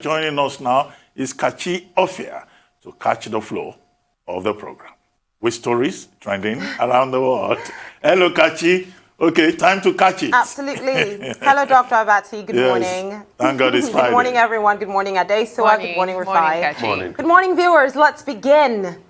Joining us now is Kachi Ophia to catch the flow of the program with stories trending around the world. Hello, Kachi. Okay, time to catch it. Absolutely. Hello, Dr. Abati. Good morning. Thank God it's Friday. Good morning, everyone. Good morning, Adesua. Good morning, Rufai. Morning. Good morning, viewers. Let's begin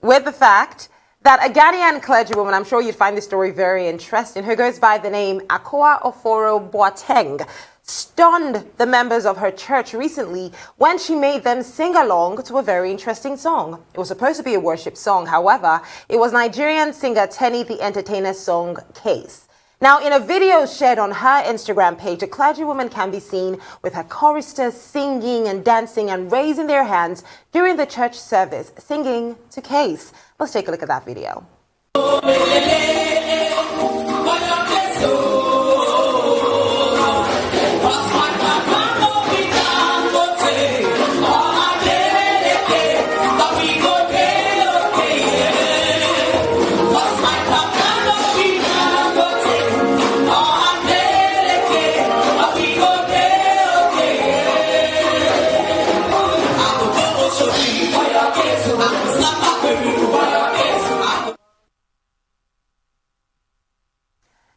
with the fact that a Ghanaian clergywoman, I'm sure you'd find this story very interesting, who goes by the name Akoa Oforo Boateng, stunned the members of her church recently when she made them sing along to a very interesting song. It was supposed to be a worship song. However, it was Nigerian singer Tenny the Entertainer's song, Case. Now, in a video shared on her Instagram page, a clergywoman can be seen with her choristers singing and dancing and raising their hands during the church service, singing to Case. Let's take a look at that video.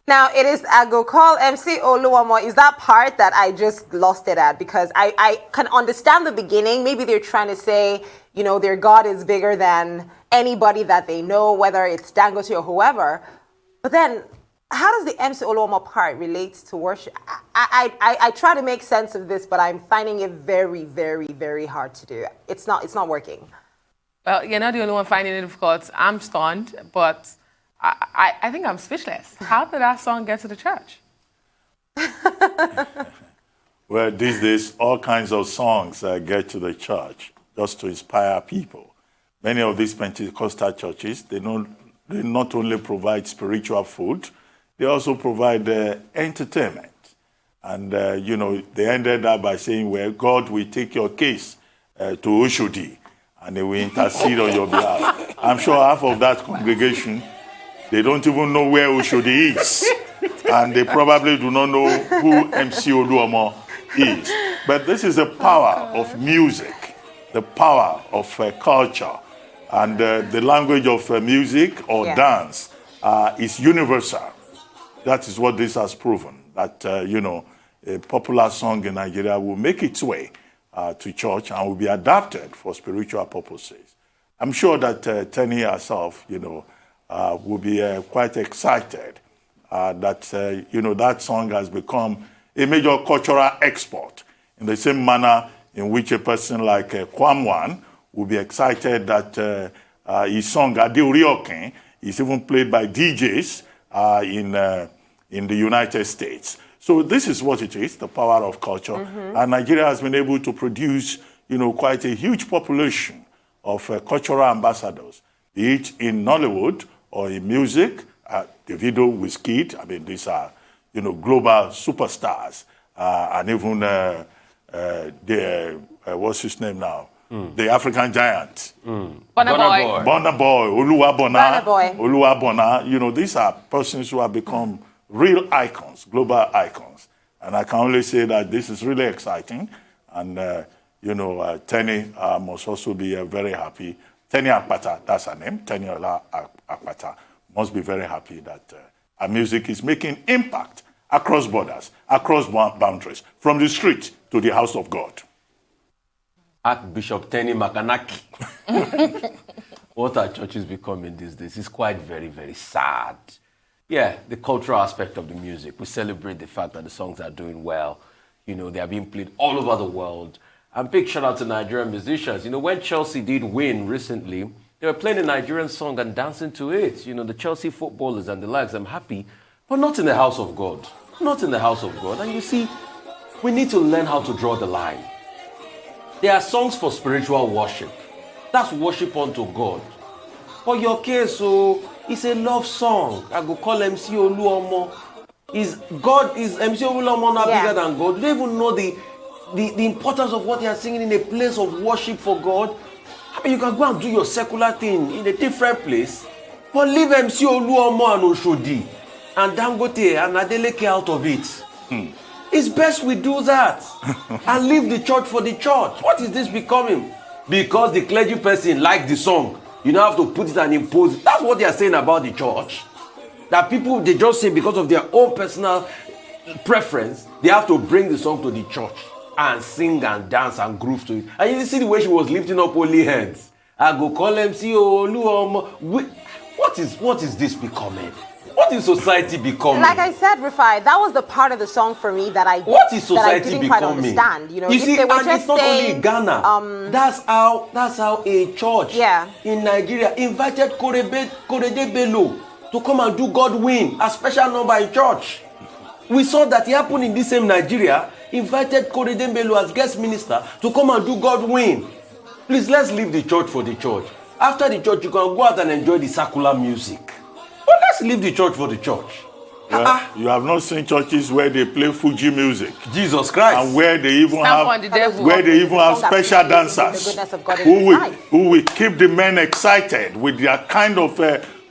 Now, it is, I go call MC Oluomo. Is that part that I just lost it at? Because I can understand the beginning. Maybe they're trying to say, you know, their God is bigger than anybody that they know, whether it's Dangote or whoever. But then, how does the MC Oluomo part relate to worship? I try to make sense of this, but I'm finding it very, very, very hard to do. It's not working. Well, you're not the only one finding it difficult. I'm stunned, but I think I'm speechless. How did that song get to the church? Well, these days, all kinds of songs get to the church just to inspire people. Many of these Pentecostal churches, they not only provide spiritual food, they also provide entertainment. And, they ended up by saying, well, God will take your case to Oshodi, and they will intercede on your behalf. I'm sure half of that congregation, they don't even know where Oshodi is. And they probably do not know who MC Oluomo is. But this is the power of music, the power of culture. And the language of music or dance is universal. That is what this has proven. That, a popular song in Nigeria will make its way to church and will be adapted for spiritual purposes. I'm sure that Tenny herself, will be quite excited that, that song has become a major cultural export in the same manner in which a person like Kwamwan will be excited that his song Adeoriokin is even played by DJs in the United States. So this is what it is, the power of culture. Mm-hmm. And Nigeria has been able to produce, quite a huge population of cultural ambassadors, be it in Nollywood or in music, Davido, Wizkid. I mean, these are, global superstars. And even what's his name now? The African giant. Burna Boy. Oluwabona. These are persons who have become real icons, global icons. And I can only say that this is really exciting. And, Tenny must also be very happy. Tenny Akpata, that's her name, Tenny Ola Akpata, must be very happy that our music is making impact across borders, across boundaries, from the street to the house of God. Archbishop Tenny Makanaki. What our church is becoming these days is quite very, very sad. Yeah, the cultural aspect of the music. We celebrate the fact that the songs are doing well. They are being played all over the world. And big shout out to Nigerian musicians. When Chelsea did win recently, they were playing a Nigerian song and dancing to it. The Chelsea footballers and the likes. I'm happy, but not in the house of God. Not in the house of God. And you see, we need to learn how to draw the line. There are songs for spiritual worship. That's worship unto God. For your case, it's a love song. I go call MC Oluomo. Is MC Oluomo not bigger than God? Do they even know the importance of what they are singing in a place of worship for God? I mean, you can go and do your secular thing in a different place, but leave MC Oluomo and Oshodi and Dangote and Adeleke out of it. It's best we do that and leave the church for the church. What is this becoming? Because the clergy person likes the song, you don't have to put it and impose it. That's what they are saying about the church. That people, they just say because of their own personal preference, they have to bring the song to the church and sing and dance and groove to it. And you see the way she was lifting up holy hands. I go call them, see, what is this becoming? What is society becoming? Like I said, Rufai, that was the part of the song for me that I what is society didn't becoming? quite understand. You know, you see, they were and just it's not saying, only in Ghana. That's how a church in Nigeria invited Korede Bello to come and do God Win, a special number in church. We saw that it happened in this same Nigeria. Invited Korede Bello as guest minister to come and do God Win. Please, let's leave the church for the church. After the church, you can go out and enjoy the secular music. But let's leave the church for the church. Well, you have not seen churches where they play Fuji music. Jesus Christ. And where they even on the devil. have special dancers who will keep the men excited with their kind of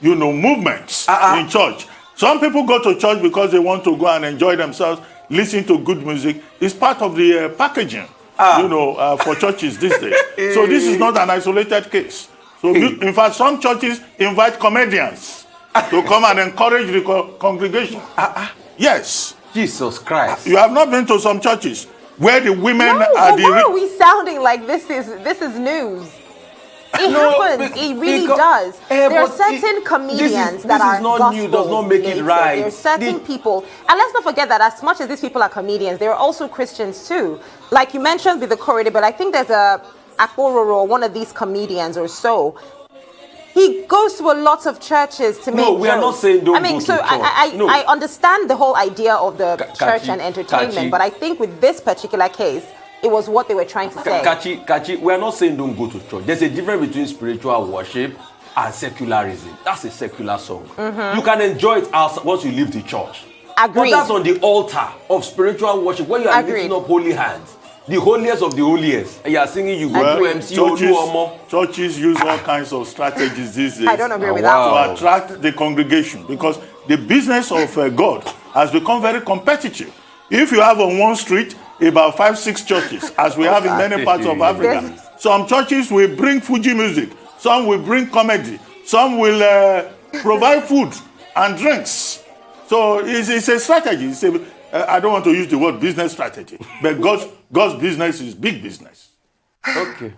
movements in church. Some people go to church because they want to go and enjoy themselves, listen to good music. It's part of the packaging, for churches these days. So this is not an isolated case. So in fact, some churches invite comedians to come and encourage the congregation. Yes. Jesus Christ. You have not been to some churches where the women are why are we sounding like this is news? It happens. It really does. There are certain comedians that are not new, does not make it right. There are certain people, and let's not forget that as much as these people are comedians, they are also Christians too. Like you mentioned with the corridor, but I think there's a Akpororo, one of these comedians or so. He goes to a lot of churches to make jokes. No, we are not saying don't go to church. I understand the whole idea of the church and entertainment, but I think with this particular case, it was what they were trying to say. Kachi, we are not saying don't go to church. There's a difference between spiritual worship and secularism. That's a secular song. You can enjoy it once you leave the church. Agreed. But that's on the altar of spiritual worship where you are lifting up holy hands. The holiest of the holiest. And you are singing, you go to MC churches use all kinds of strategies these days. I don't agree with that. To attract the congregation, because the business of God has become very competitive. If you have on one street about 5-6 churches, as we have in many parts of Africa, some churches will bring Fuji music, some will bring comedy, some will provide food and drinks. So it's a strategy. I don't want to use the word business strategy, but God's business is big business. Okay.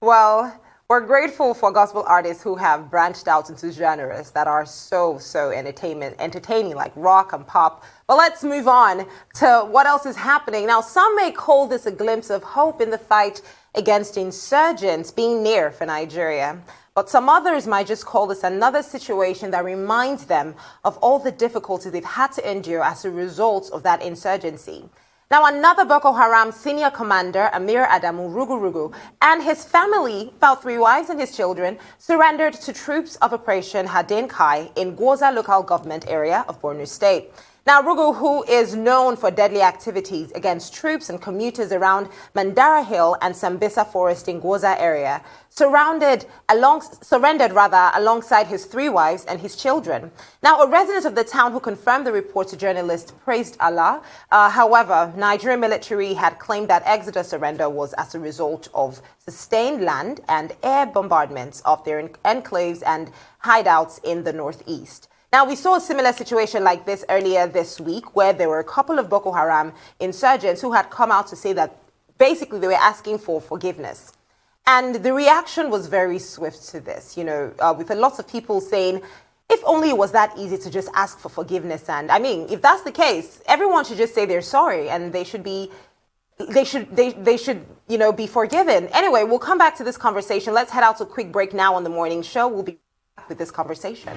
Well, we're grateful for gospel artists who have branched out into genres that are so entertaining, like rock and pop. But let's move on to what else is happening. Now, some may call this a glimpse of hope in the fight against insurgents being near for Nigeria. But some others might just call this another situation that reminds them of all the difficulties they've had to endure as a result of that insurgency. Now, another Boko Haram senior commander, Amir Adamu Rugurugu, and his family, about 3 wives and his children, surrendered to troops of Operation Hadin Kai in Gwoza local government area of Borno State. Now, Rugu, who is known for deadly activities against troops and commuters around Mandara Hill and Sambisa Forest in Gwoza area, surrendered alongside his 3 wives and his children. Now, a resident of the town who confirmed the report to journalists praised Allah. However, Nigerian military had claimed that exodus surrender was as a result of sustained land and air bombardments of their enclaves and hideouts in the northeast. Now, we saw a similar situation like this earlier this week, where there were a couple of Boko Haram insurgents who had come out to say that basically they were asking for forgiveness. And the reaction was very swift to this, with a lot of people saying, if only it was that easy to just ask for forgiveness. And I mean, if that's the case, everyone should just say they're sorry and they should be be forgiven. Anyway, we'll come back to this conversation. Let's head out to a quick break now on the morning show. We'll be back with this conversation.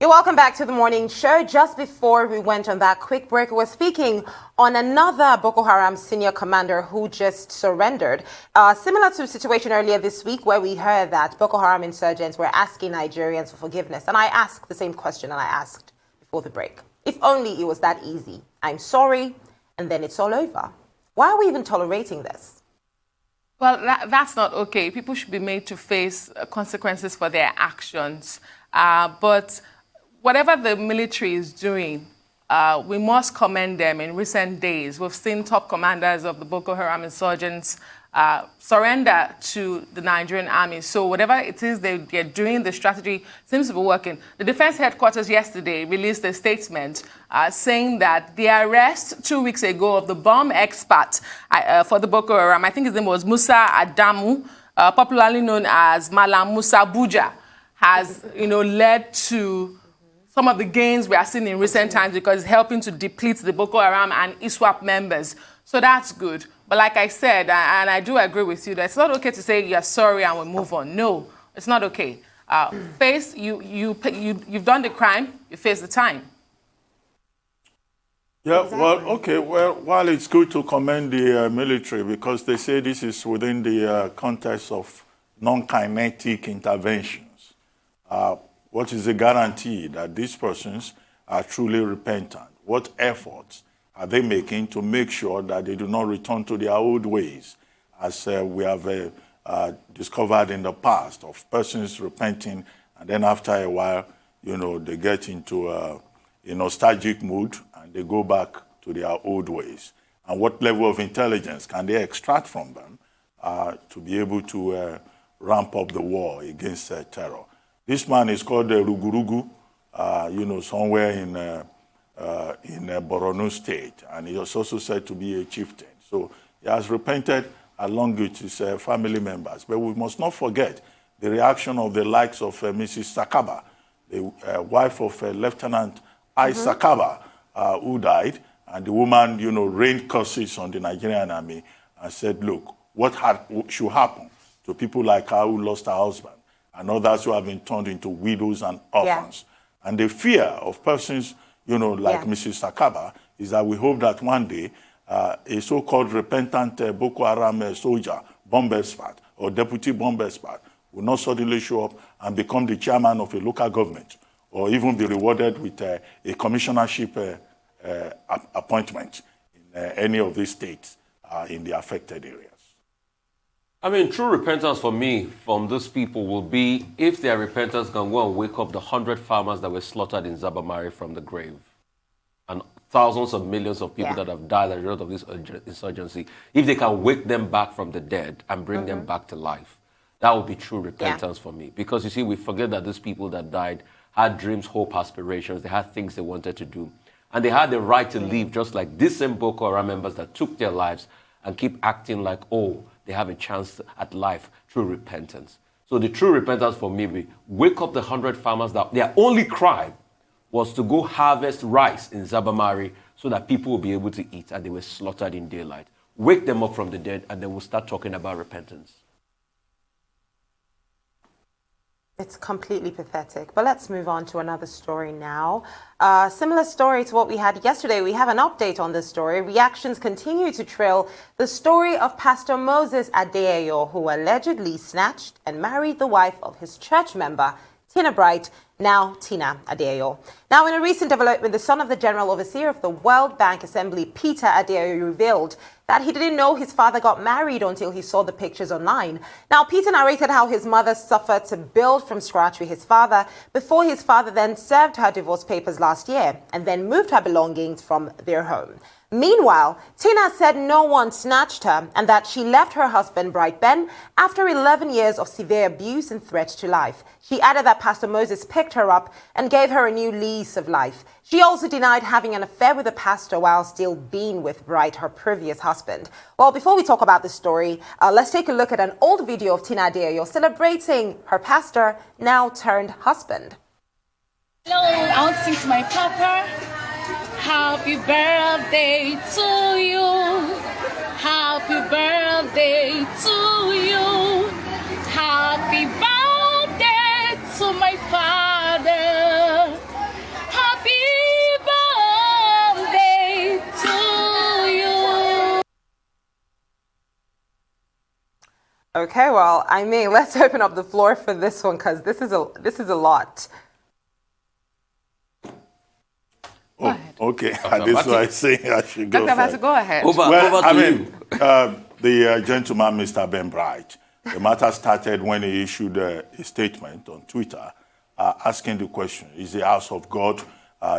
You're welcome back to the morning show. Just before we went on that quick break, we were speaking on another Boko Haram senior commander who just surrendered. Similar to the situation earlier this week where we heard that Boko Haram insurgents were asking Nigerians for forgiveness. And I asked the same question I asked before the break. If only it was that easy. I'm sorry, and then it's all over. Why are we even tolerating this? Well, that's not okay. People should be made to face consequences for their actions. But whatever the military is doing, we must commend them. In recent days, we've seen top commanders of the Boko Haram insurgents surrender to the Nigerian army. So whatever it is they're doing, the strategy seems to be working. The Defense Headquarters yesterday released a statement saying that the arrest 2 weeks ago of the bomb expert for the Boko Haram, I think his name was Musa Adamu, popularly known as Malam Musa Buja, has led to some of the gains we are seeing in recent times because it's helping to deplete the Boko Haram and ISWAP members. So that's good. But like I said, and I do agree with you, that it's not okay to say you're sorry and we move on. No, it's not okay. You've done the crime, you face the time. Yeah, exactly. Well, okay. Well, while it's good to commend the military because they say this is within the context of non-kinetic interventions, what is the guarantee that these persons are truly repentant? What efforts are they making to make sure that they do not return to their old ways, as we have discovered in the past, of persons repenting, and then after a while, they get into a nostalgic mood, and they go back to their old ways. And what level of intelligence can they extract from them to be able to ramp up the war against terror? This man is called Rugurugu, somewhere in Borno State, and he was also said to be a chieftain. So he has repented along with his family members. But we must not forget the reaction of the likes of Mrs. Sakaba, the wife of Lieutenant I. Sakaba, who died, and the woman, rained curses on the Nigerian army and said, look, what should happen to people like her who lost her husband and others who have been turned into widows and orphans? Yeah. And the fear of persons Mrs. Sakaba, is that we hope that one day a so-called repentant Boko Haram soldier, bomb expert, or deputy bomb expert will not suddenly show up and become the chairman of a local government, or even be rewarded with a commissionership appointment in any of these states in the affected areas. I mean, true repentance for me from those people will be if their repentance can go and wake up the 100 farmers that were slaughtered in Zabamari from the grave, and thousands of millions of people that have died as a result of this insurgency. If they can wake them back from the dead and bring them back to life, that would be true repentance for me. Because you see, we forget that those people that died had dreams, hope, aspirations. They had things they wanted to do. And they had the right to live, just like these same Boko Haram members that took their lives and keep acting like, oh, they have a chance at life through repentance. So the true repentance for me will wake up the 100 farmers that their only crime was to go harvest rice in Zabamari so that people will be able to eat, and they were slaughtered in daylight. Wake them up from the dead, and then we'll start talking about repentance. It's completely pathetic. But let's move on to another story now. Similar story to what we had yesterday. We have an update on this story. Reactions continue to trail the story of Pastor Moses Adeyo, who allegedly snatched and married the wife of his church member, Tina Bright, now Tina Adeyo. Now, in a recent development, the son of the General Overseer of the World Bank Assembly, Peter Adeyo, revealed that he didn't know his father got married until he saw the pictures online. Now, Peter narrated how his mother suffered to build from scratch with his father before his father then served her divorce papers last year and then moved her belongings from their home. Meanwhile, Tina said no one snatched her and that she left her husband, Bright Ben, after 11 years of severe abuse and threats to life. She added that Pastor Moses picked her up and gave her a new lease of life. She also denied having an affair with the pastor while still being with Bright, her previous husband. Well, before we talk about this story, let's take a look at an old video of Tina Adeyo celebrating her pastor, now turned husband. Hello, I want to sing to my papa. Happy birthday to you. Happy birthday to you. Happy birthday to my father. Happy birthday to you. Okay, well, I mean, let's open up the floor for this one because this is a lot. Oh, okay. This is why I say I should go. Dr. Vasu, go ahead. Over to you. the gentleman, Mr. Ben Bright. The matter started when he issued a statement on Twitter asking the question, is the house of God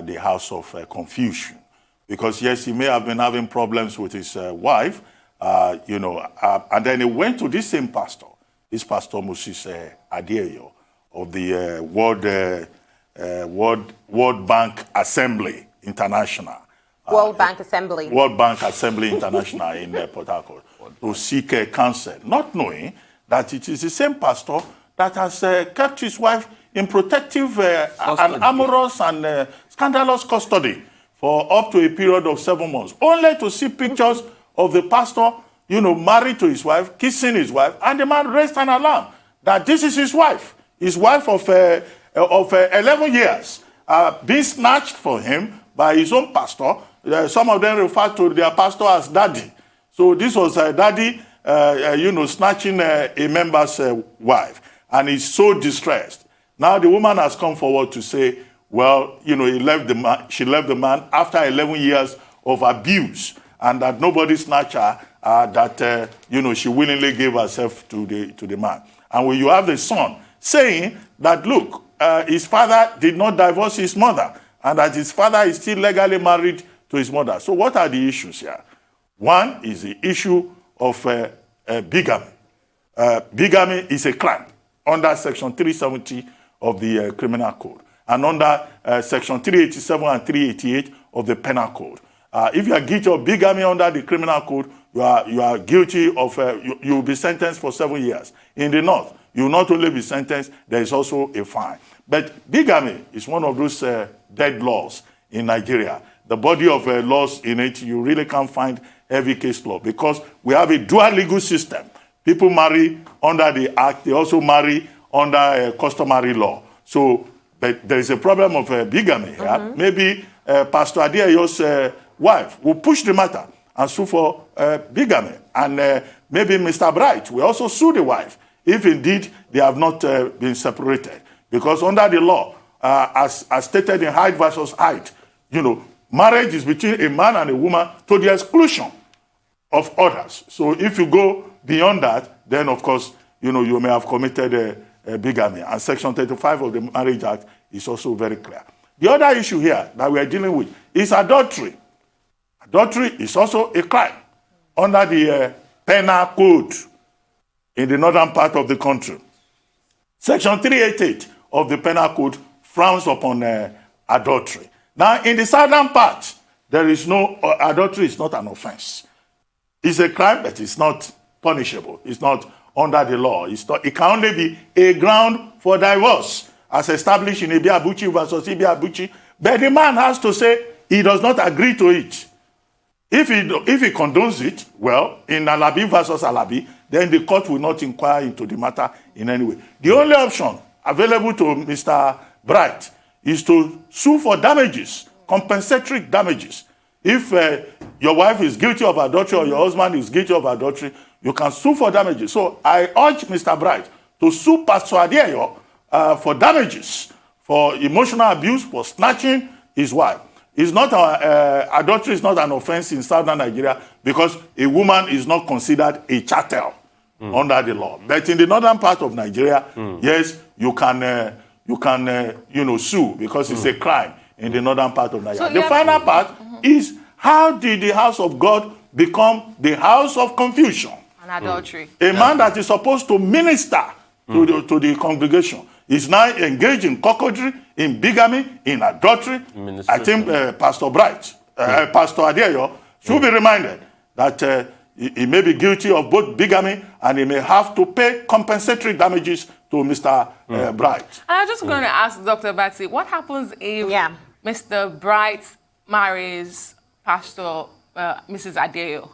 the house of confusion? Because, yes, he may have been having problems with his wife, and then he went to this same pastor, this Pastor Moses Adeyo of the World Bank Assembly International. World Bank Assembly. World Bank Assembly International in Port Harcourt to seek counsel, not knowing that it is the same pastor that has kept his wife in protective and amorous and scandalous custody for up to a period of 7 months, only to see pictures of the pastor, married to his wife, kissing his wife, and the man raised an alarm that this is his wife of 11 years, being snatched for him by his own pastor. Some of them refer to their pastor as daddy. So this was daddy, snatching a member's wife, and he's so distressed. Now the woman has come forward to say, well, she left the man after 11 years of abuse, and that nobody snatched her, that she willingly gave herself to the man. And when you have the son saying that, look, his father did not divorce his mother, and that his father is still legally married to his mother. So what are the issues here? One is the issue of bigamy. Bigamy is a crime under Section 370 of the Criminal Code, and under Section 387 and 388 of the Penal Code. If you are guilty of bigamy under the Criminal Code, you are guilty of, you will be sentenced for 7 years. In the North, you will not only be sentenced, there is also a fine. But bigamy is one of those dead laws in Nigeria. The body of laws in it, you really can't find heavy case law because we have a dual legal system. People marry under the Act, they also marry under customary law. So but there is a problem of bigamy here. Mm-hmm. Maybe Pastor Adeyo's wife will push the matter and sue for bigamy. And maybe Mr. Bright will also sue the wife if indeed they have not been separated. Because under the law, as stated in Hyde versus Hyde, marriage is between a man and a woman to the exclusion of others. So if you go beyond that, then of course, you may have committed bigamy. And Section 35 of the Marriage Act is also very clear. The other issue here that we are dealing with is adultery. Adultery is also a crime under the Penal Code in the northern part of the country. Section 388 of the Penal Code frowns upon adultery. Now, in the southern part, there is no, adultery is not an offense. It's a crime, but it's not punishable. It's not under the law. It can only be a ground for divorce, as established in Ibiabuchi versus Ibiabuchi. But the man has to say he does not agree to it. If he condones it, well, in Alabi versus Alabi, then the court will not inquire into the matter in any way. The only option available to Mr. Bright is to sue for damages, compensatory damages. If your wife is guilty of adultery or your husband is guilty of adultery, you can sue for damages. So I urge Mr. Bright to sue Pastor Adeyo for damages, for emotional abuse, for snatching his wife. It's not adultery is not an offense in southern Nigeria because a woman is not considered a chattel under the law. But in the northern part of Nigeria, yes, you can sue because it's a crime in the northern part of Nigeria. So the final part is, how did the house of God become the house of confusion? And adultery. A man that is supposed to minister to the congregation is now engaged in coquetry, in bigamy, in adultery. I think Pastor Bright, Pastor Adeyo should be reminded that he may be guilty of both bigamy and he may have to pay compensatory damages to Mr. Bright. And I'm just going to ask Dr. Batsy, what happens if Mr. Bright marries Pastor Mrs. Adeyo?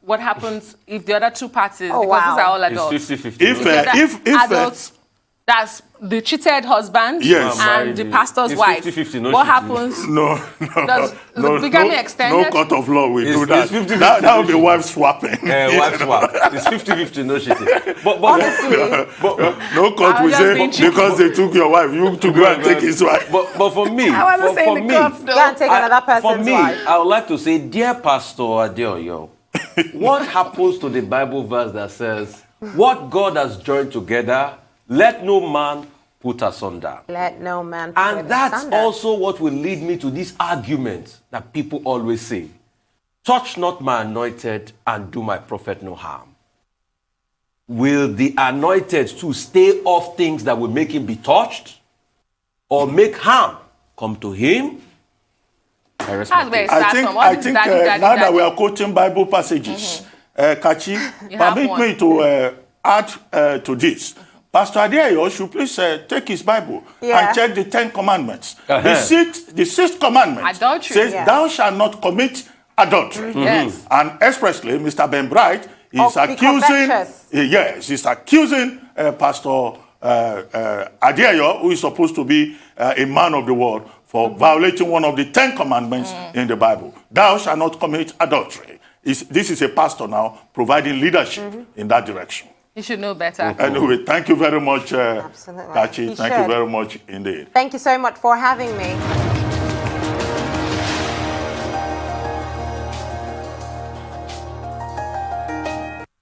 What happens if the other two parties, because these are all adults, it's 50-50. If adults, that's the cheated husband and the pastor's wife. 50-50, no, what happens? No. Does the bigamy extended? No court of law will do that. That would be wife swapping. Wife swap. It's 50-50, no cheating. But no court will say, because they took your wife, you to go and take his wife. But for me, I wasn't saying the court, go and take another person's wife. I would like to say, dear Pastor Adeoyo, What happens to the Bible verse that says, what God has joined together, let no man put asunder? Let no man put And that's asunder. also what will lead me to this argument that people always say, touch not my anointed and do my prophet no harm. Will the anointed too stay off things that will make him be touched or make harm come to him? I rest my case. I think now that we are quoting Bible passages, Kachi, permit me to add to this. Pastor Adeyo should please take his Bible and check the 10 Commandments. The sixth commandment says, thou shalt not commit adultery. Yes. And expressly, Mr. Ben Bright is he's accusing Pastor Adeyo, who is supposed to be a man of the word, for violating one of the 10 commandments in the Bible. Thou shalt not commit adultery. This is a pastor now providing leadership in that direction. You should know better. Anyway, thank you very much, Absolutely. Kachi. Thank you very much indeed. Thank you so much for having me.